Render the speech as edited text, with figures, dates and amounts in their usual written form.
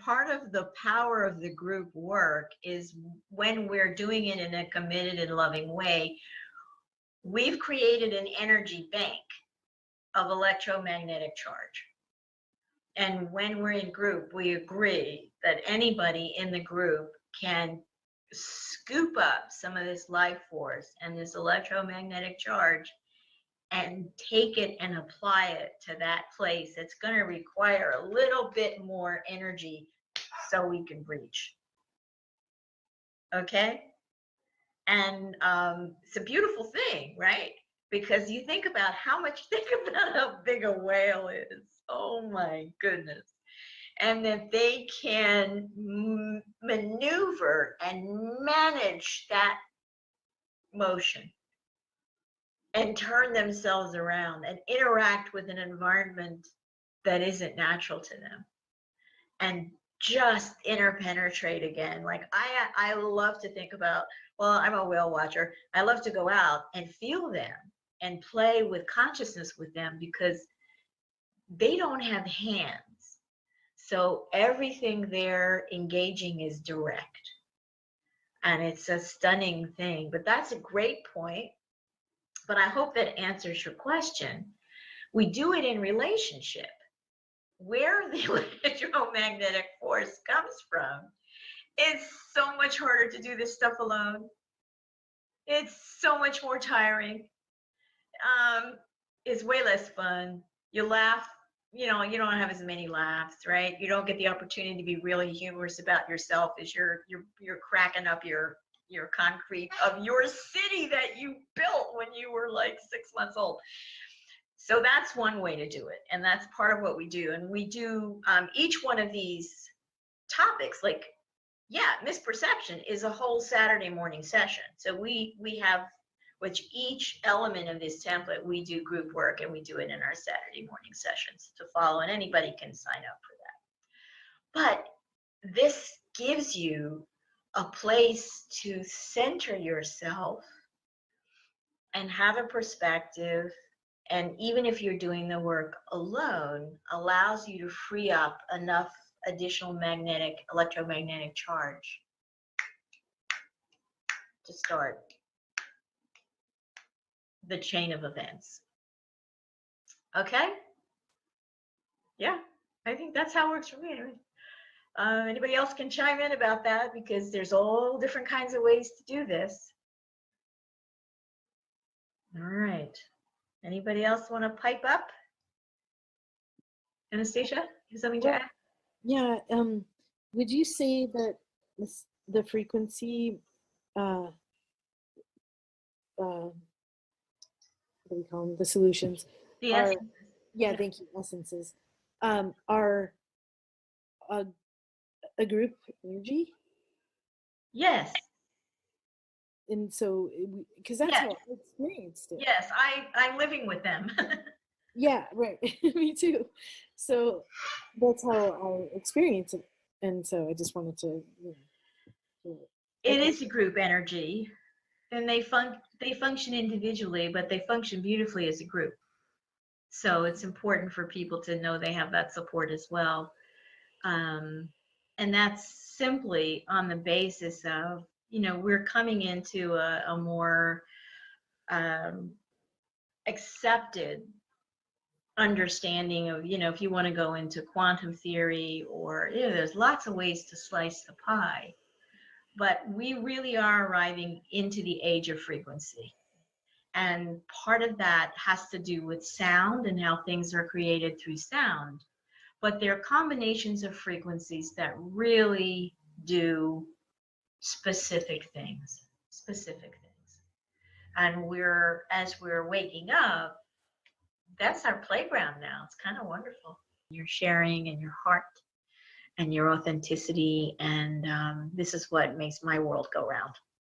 Part of the power of the group work is when we're doing it in a committed and loving way, we've created an energy bank of electromagnetic charge. And when we're in group, we agree that anybody in the group can scoop up some of this life force and this electromagnetic charge and take it and apply it to that place. It's going to require a little bit more energy so we can reach. Okay? And it's a beautiful thing, right? Because you think about think about how big a whale is. Oh my goodness. And that they can maneuver and manage that motion and turn themselves around and interact with an environment that isn't natural to them and just interpenetrate again. Like I love to think about, well, I'm a whale watcher. I love to go out and feel them and play with consciousness with them because they don't have hands. So everything they're engaging is direct. And it's a stunning thing. But that's a great point. But I hope that answers your question. We do it in relationship. Where the electromagnetic force comes from, it's so much harder to do this stuff alone. It's so much more tiring. It's way less fun. You laugh, you don't have as many laughs, right? You don't get the opportunity to be really humorous about yourself as you're cracking up your concrete of your city that you built when you were like 6 months old. So that's one way to do it. And that's part of what we do. And we do each one of these topics, like, misperception is a whole Saturday morning session. So we have, which each element of this template, we do group work and we do it in our Saturday morning sessions to follow, and anybody can sign up for that. But this gives you a place to center yourself and have a perspective. And even if you're doing the work alone, allows you to free up enough additional electromagnetic charge to start the chain of events. Okay? Yeah, I think that's how it works for me anyway. Anybody else can chime in about that, because there's all different kinds of ways to do this. All right. Anybody else want to pipe up? Anastasia, you have something to add? Yeah. Would you say that the frequency, what do we call them? The solutions. The essences. Yeah, thank you. Essences are a group energy? Yes. And so, because that's how I experienced it. Yes, I'm living with them. Yeah, right. Me too. So that's how I experience it. And so I just wanted to, It is a group energy, and they function individually, but they function beautifully as a group. So it's important for people to know they have that support as well. And that's simply on the basis of, we're coming into a more accepted understanding of, if you want to go into quantum theory, or there's lots of ways to slice the pie, but we really are arriving into the age of frequency. And part of that has to do with sound and how things are created through sound. But they're combinations of frequencies that really do specific things. And as we're waking up, that's our playground now. It's kind of wonderful. You're sharing in your heart and your authenticity, and this is what makes my world go round.